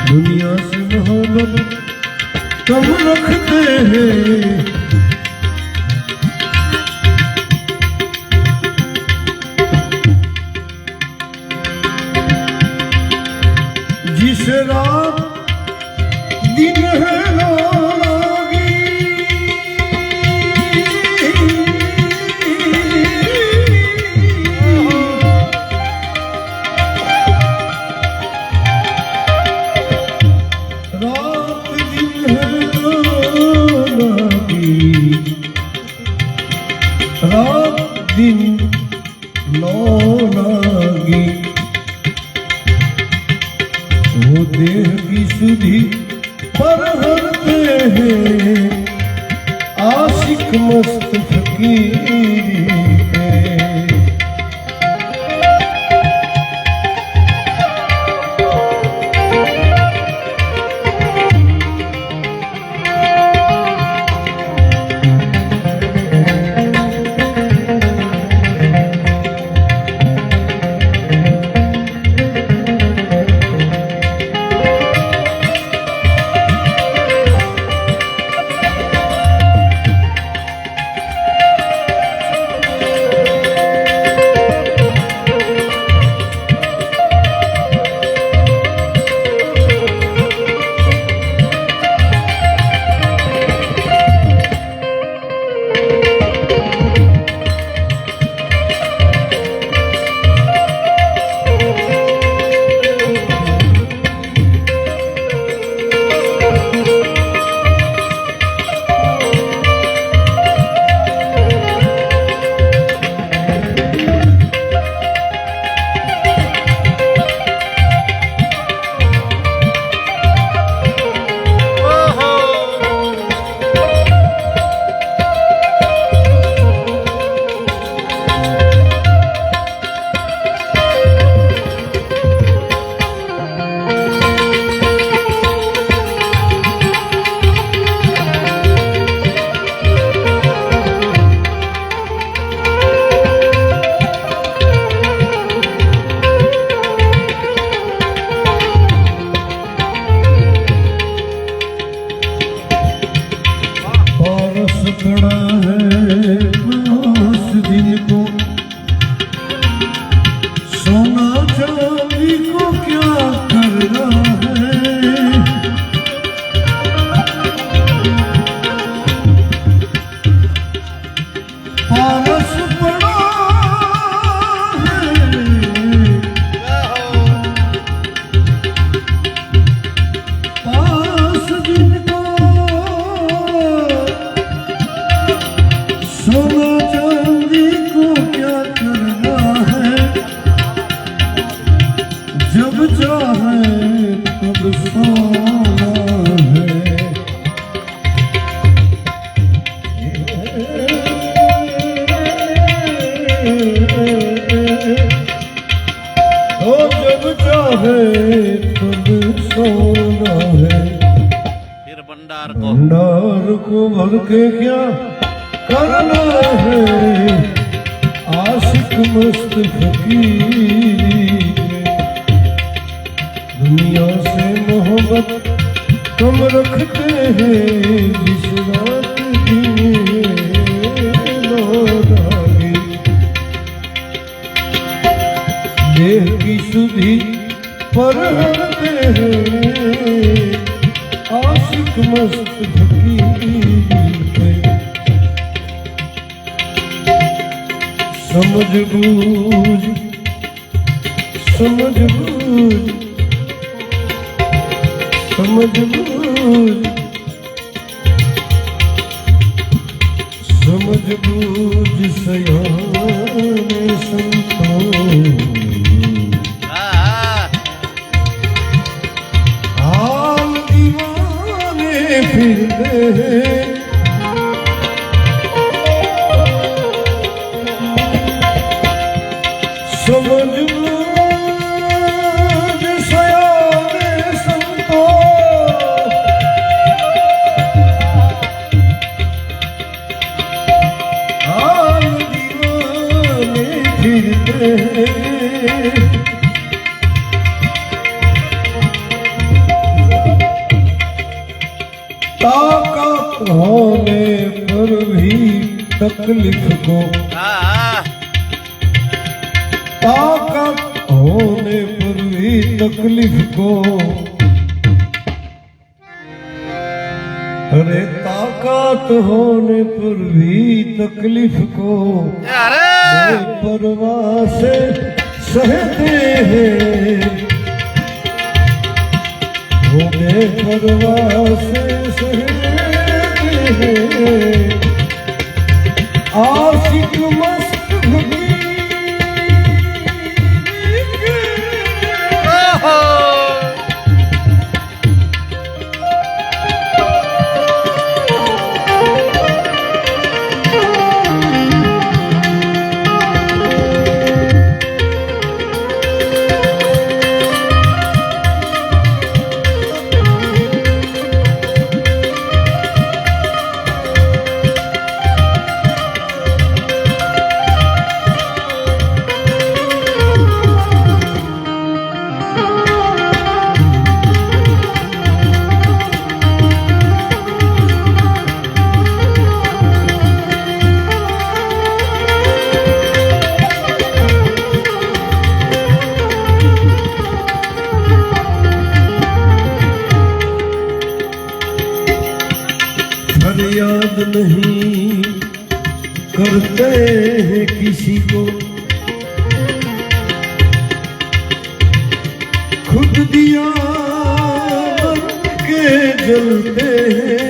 दुनिया से मोहब्बत कम रखते हैं, जिस रात दिन है लागी, रात दिन है लागी, रात दिन लागी, वो देह की सुधि पर हरते हैं, आशिक मस्त फकीरी है। पड़ा है उस दिन को, सोना चांदी को क्या करना है, पारस पड़ा है, पास जिनको सोना चांदी को क्या करना है, जब चाहे तब सोना है। तो जब चाहे तब सोना है। फिर भंडार को भर के क्या करना है, आशिक मस्त फकीरी है। दुनिया से मोहब्बत कम रखते हैं, जिस रात दिन लागी, देह की सुधि पर हरते हैं, आशिक मस्त फकीरी है। समझ बूझ समझ बूझ समझ बूझ समझ बूझ सयाने संतों, हाल दीवाने फिरते हैं, समझ बूझ सयाने संतों, हाल दीवाने फिरते हैं, ताकत होने पर भी तकलीफ को, ताकत होने पर भी तकलीफ को, अरे ताकत होने पर भी तकलीफ को बेपरवाह से सहते हैं, वो बेपरवाह से सहते हैं। आशिक मस्त भगी फरियाद नहीं करते हैं किसी को, खुद दिया बन के जलते हैं।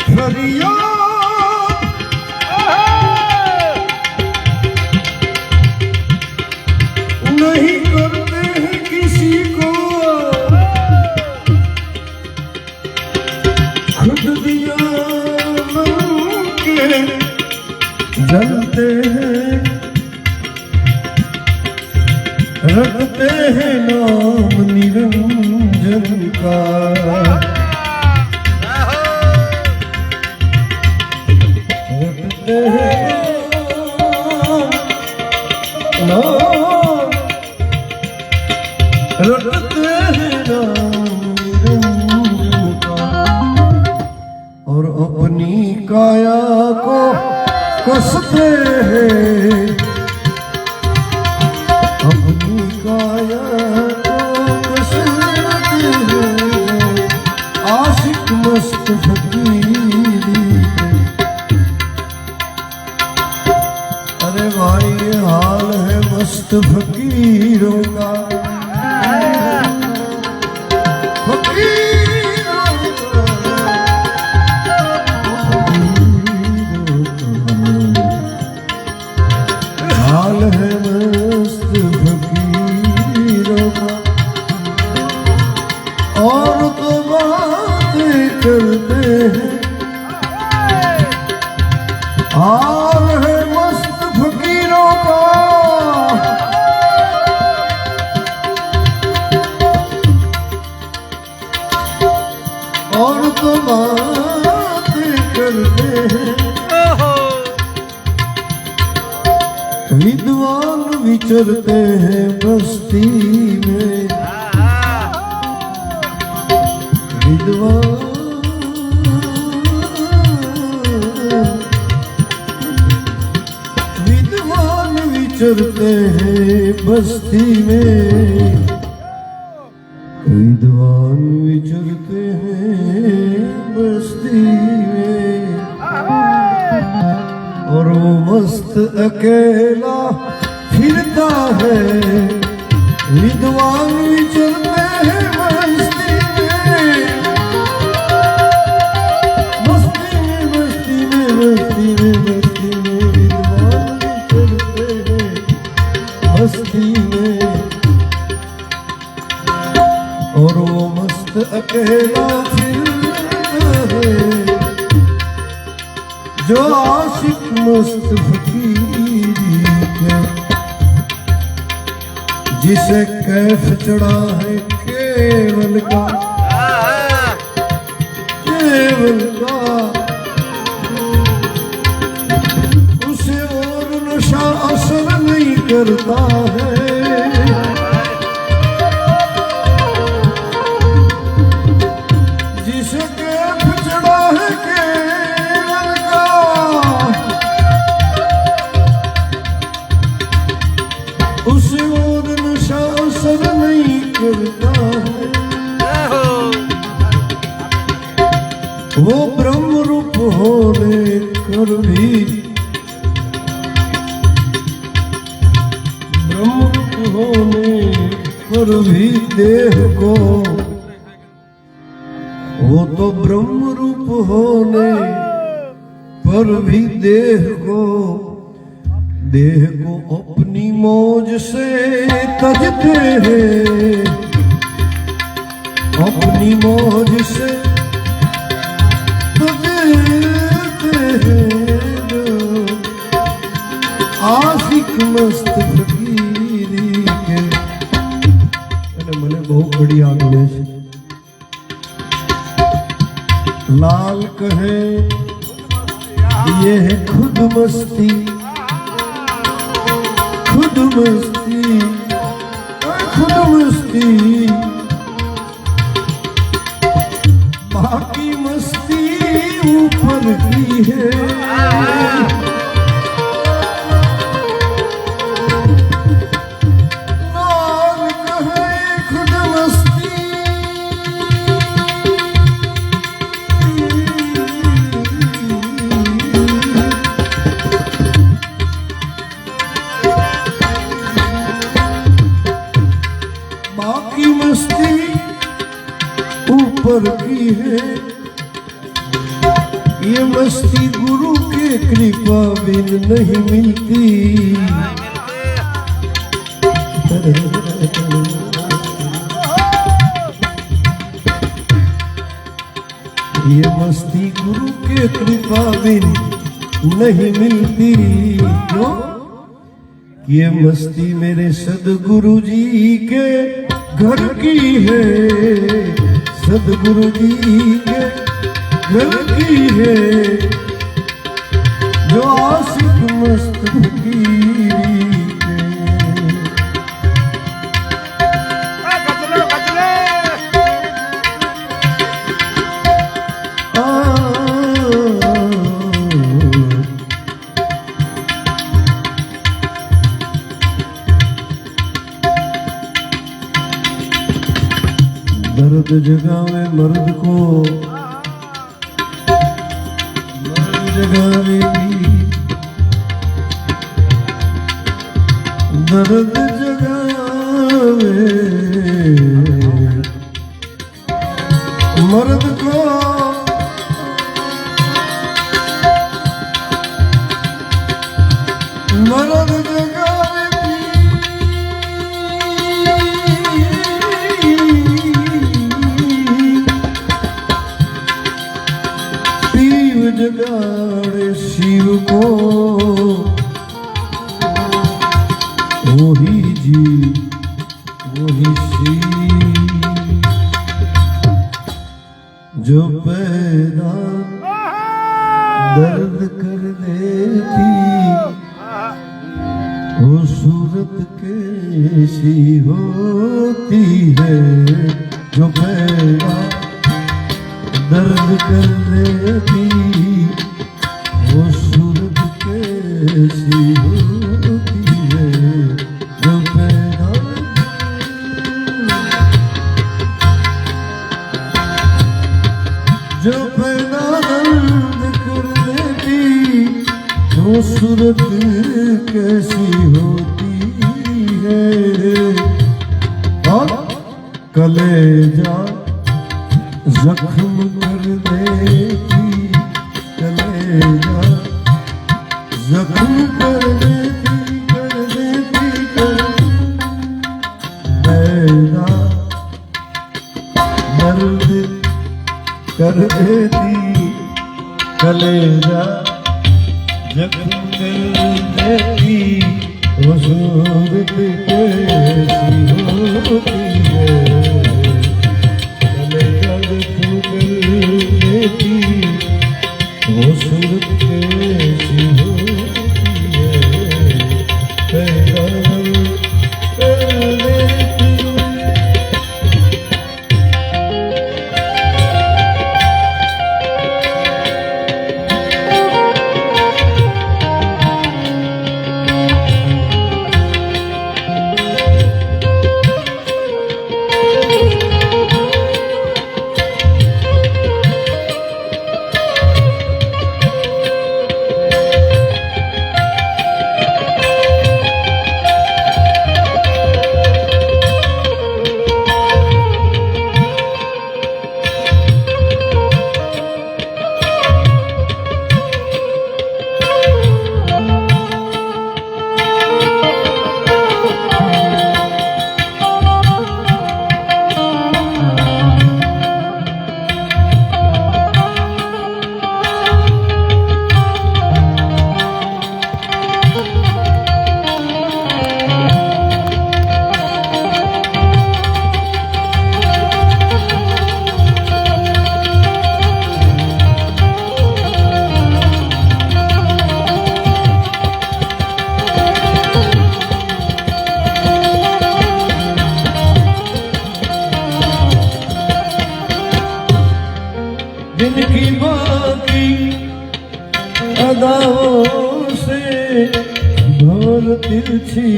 फरियाद नहीं करते हैं किसी को, खुद दिया बन के जलते हैं, रखते हैं नाम निरंजन का, रखते हैं नाम, रखते हैं नाम निरंजन का, और अपनी काया को कसते हैं, अपनी काया को कसते हैं। आशिक मस्त फकीरी, अरे भाई ये हाल है मस्त फकीरों का, हाल है मस्त फकीरों का। और तो बातें करते हैं, हाल है मस्त फकीरों का। और तो बातें करते हैं, विद्वान विचरते हैं बस्ती में, विद्वान विद्वान विचरते हैं बस्ती में, विद्वान विचरते हैं बस्ती में। और वो मस्त अकेला फिरता है, विद्वान विचरते हैं मस्ती में, मस्ती में मस्ती में मस्ती में मस्ती में, विद्वान विचरते हैं मस्ती में। और वो मस्त अकेला फिरता है, जो आशिक मस्त फकीरी है, जिसे कैफ चढ़ा है केवल का, केवल का, उसे और नशा असर नहीं करता है, करता है वो ब्रह्म रूप होने कर भी ब्रह्म रूप होने पर भी देह को वो तो ब्रह्म रूप होने पर भी देह को अपनी मौज से तजते हैं अपनी मौज से तजते हैं आशिक मस्त फकीरी के અને મને બહુ ઘડી આગળ છે लाल कहे ये है खुद मस्ती खुद मस्ती खुद मस्ती बाकी मस्ती ऊपर की है लाल कहे खुद मस्ती बाकी मस्ती ऊपर की है ये मस्ती गुरु के कृपा बिन नहीं मिलती ये मस्ती गुरु के कृपा बिन नहीं मिलती क्यों ये मस्ती मेरे सदगुरु जी के घर की है सदगुरु जी के घर की है जो आशिक मस्त फकीरी के दर्द जगावे मर्द को मर्द जगावेगी दर्द जगावे मर्द को मर्द जगाड़े शिव को वही जी वही शिव जो पैदा दर्द कर देती वो सूरत कैसी होती है जो पैदा दर्द कर देती वो सूरत कैसी होती है जो पैदा दर्द कर देती वो सूरत कैसी होती है और कलेजा जख्म कर देती कलेजा जख्म कर देती पैदा दर्द कर देती कलेजा जख्म कर देती वो सूरत कैसी होती है वो सूरत कैसी होती है तिरछी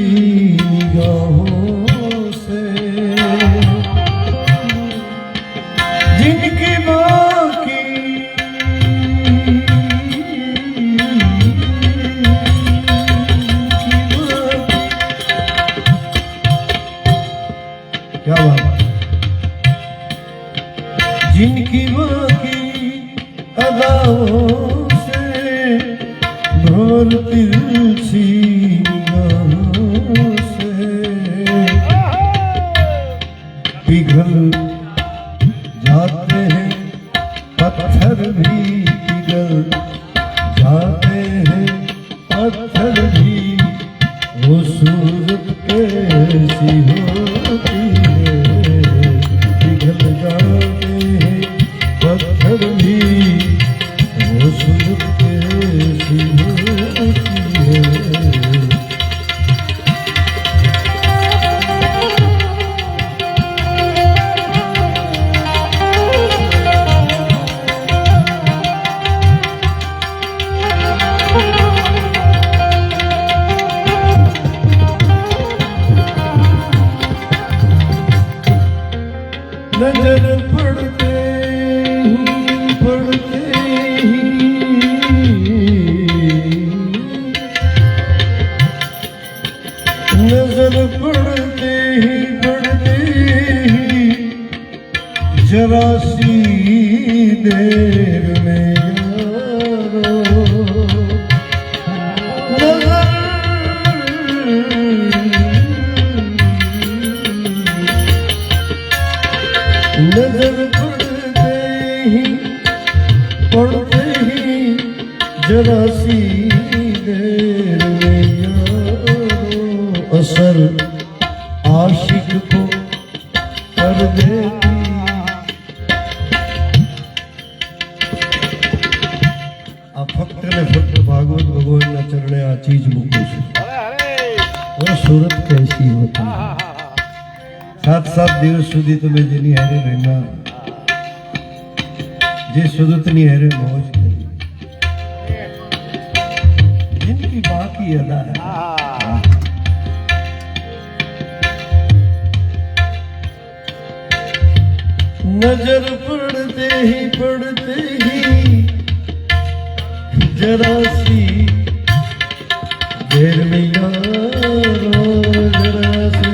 निगाहों से जिनकी बाकी क्या बात, जिनकी बाकी अदाओं से भोर तिरछी निगाहों से पिघल जाते हैं पत्थर भी, पिघल जाते हैं पत्थर भी, वो सूरत कैसी होती है, पिघल जाते हैं पत्थर भी, वो सूरत कैसी होती है। नजर पड़ते ही नजर पड़ते ही जरा सी देर में यारो नजर पड़ते ही जरा सी देर में यारो असर आशिक को कर देती। आ फक्त ने फक्त भागवत भगवान ना चरणे आ चीज मूकू छे, वो सूरत कैसी होती है। 7 દિવસ સુધી તમે જેની હારે રહેના, જે સુરતની હારે મોજ કરી, जिनकी बाकी अदा है। नजर पड़ते ही जरा सी देर में यारो, जरा सी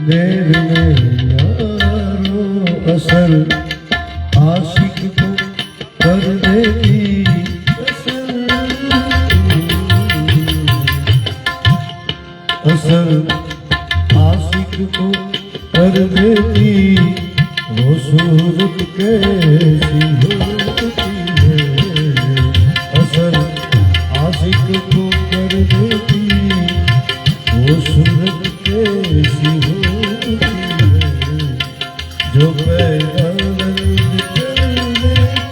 देर में यारो असर आशिक को कर देती, असर आशिक को कर देती, वो सूरत कैसी होती है, असर आशिक को कर देती, वो सूरत कैसी होती है, जो पैदा दर्द कर देती।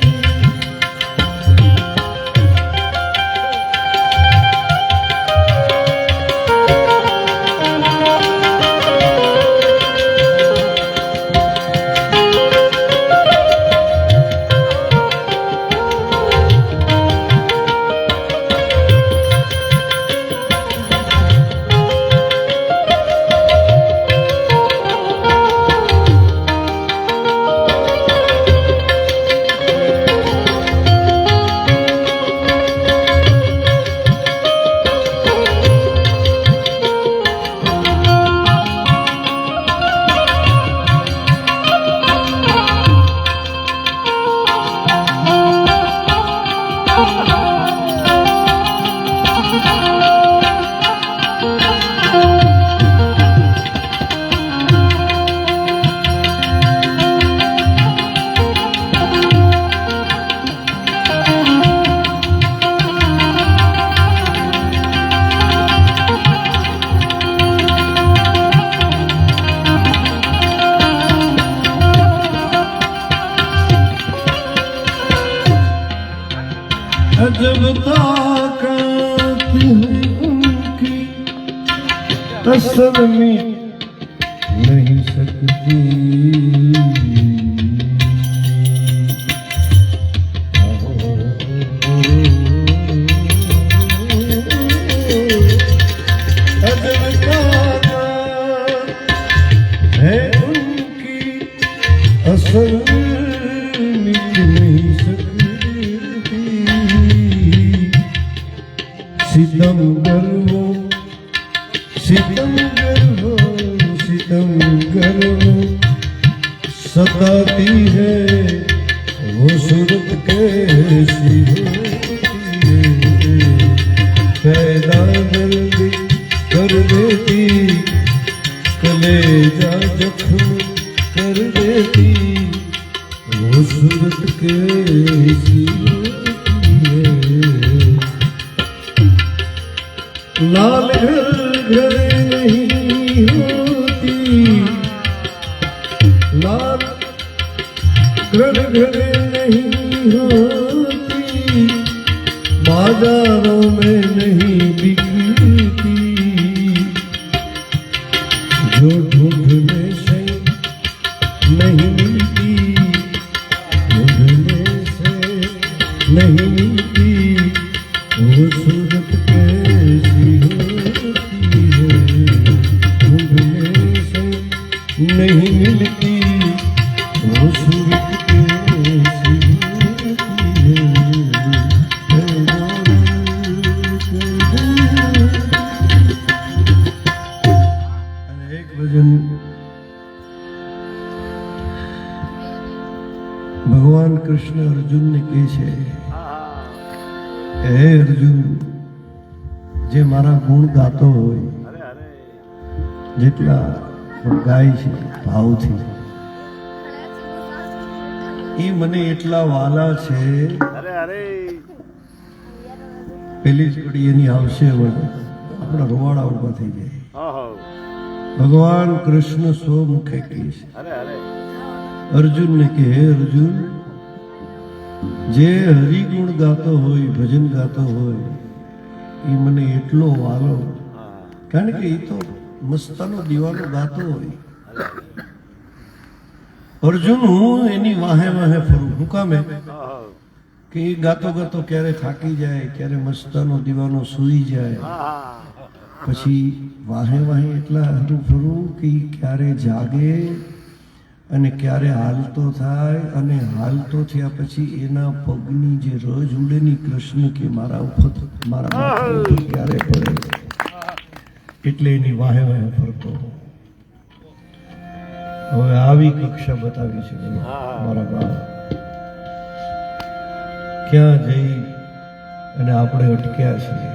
अजब ताकत है उनकी, असल में नहीं सकती। ठिकाना है उनकी असल मिट नहीं सकती। सितमगर हो सितमगर हो सितमगर हो सताती है वो सूरत कैसी होती है। पैदा दर्द कर देती कलेजा जख्म कर देती वो सूरत कैसी होती है। लाल घर नहीं होती लाल घर नहीं होती बाजारों में नहीं बिकती। जो ढूंढने से नहीं मिलती ढूंढने से नहीं मिलती वो सूरत कैसी होती है। ढूंढने से नहीं मिलती वो सूरत कैसी होती है। અને એક ભજન ભગવાન કૃષ્ણ અર્જુનને કહે છે, હે અર્જુન, જે મારા ગુણ ગાતો હોય, જેટલા ગાય છે ભાવથી, એ મને એટલા વાલા છે, પેલી જ કડી એની આવશે આપણા રોવાડા ઉભા થઈ જાય. ભગવાન કૃષ્ણ સ્વમુખે કહે છે અર્જુનને કે હે અર્જુન, જે હરિગુણ ગાતો હોય, ભજન ગાતો હોય, એ મને એટલો વાલો, કારણ કે એ તો મસ્તાનો દીવાનો ગાતો હોય. અર્જુન હું એની વાહે વાહે ફરું. હું કામે કે એ ગાતો ગાતો ક્યારે થાકી જાય, ક્યારે મસ્તાનો દીવાનો સૂઈ જાય, પછી વાહે વાહે એટલા હારું ફરું કે ઈ ક્યારે જાગે અને ક્યારે હાલતો થાય, અને હાલતો થયા પછી એના પગની જે રજ ઉડેની કૃષ્ણ કે મારા ઉપર મારા માથા ઉપર ક્યારે પડે, એટલે એની વાહે વાહે ફરતો. હવે આવી કક્ષા બતાવી છે મારા બાપ. ક્યાં જઈ અને આપણે અટક્યા છીએ.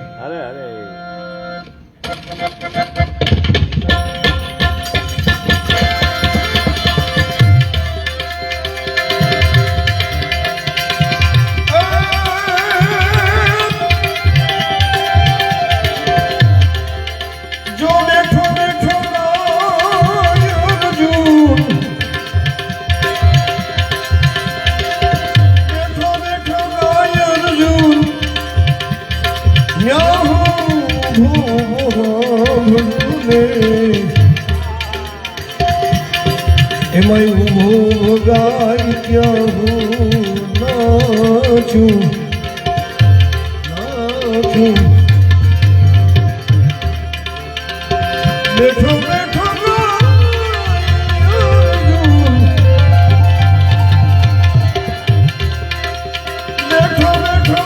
એમાં ઉભો ગાય ક્યાં હું નાચું નાચું, બેઠો બેઠો બેઠો બેઠો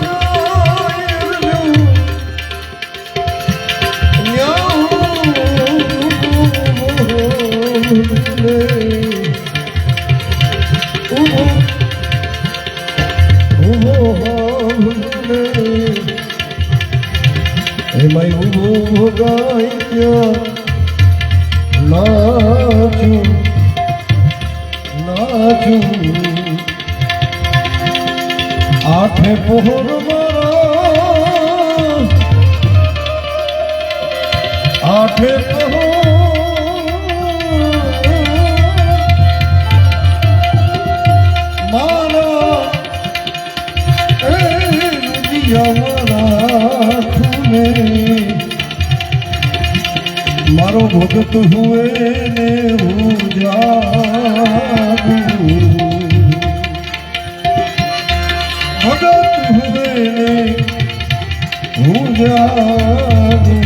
એમાં ઉભો ગાય ક્યાં નાચું નાચું, આઠે પહોર મારા આઠે મારા મારો ભગત હુએ ને હું જાગું, ભગત હુએ ને હું જાગું,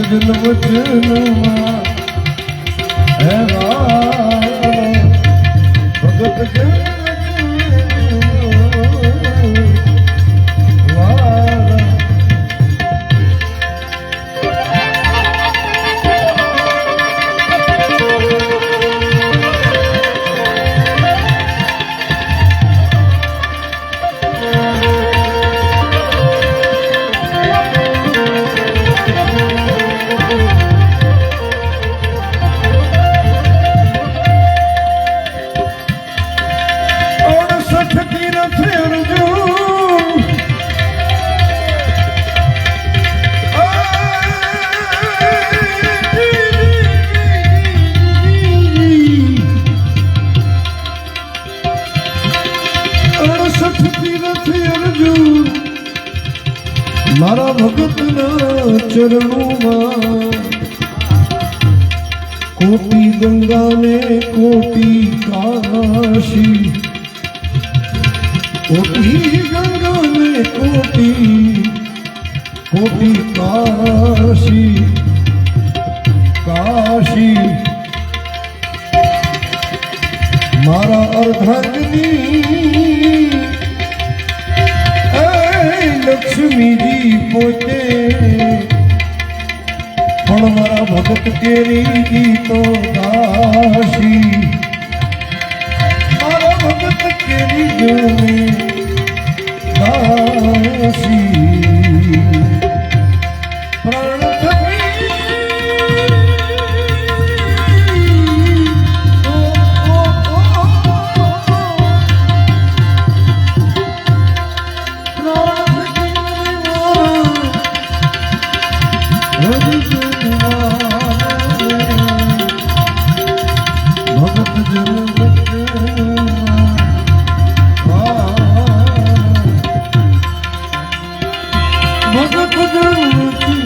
ભજન વચનમાં હે ભગત જન મારા ભગતના ચરણોમાં કોટી ગંગાને કોટી કાશી કોટી ગંગાને કોટી કાશી કાશી મારા અર્ધાંગની લક્ષ્મીજી પોતે પણ મારા ભગત કેરી ગીતો દાસી મારા ભગત કેરી ગમે દાસી પ્રાણ ભગત જન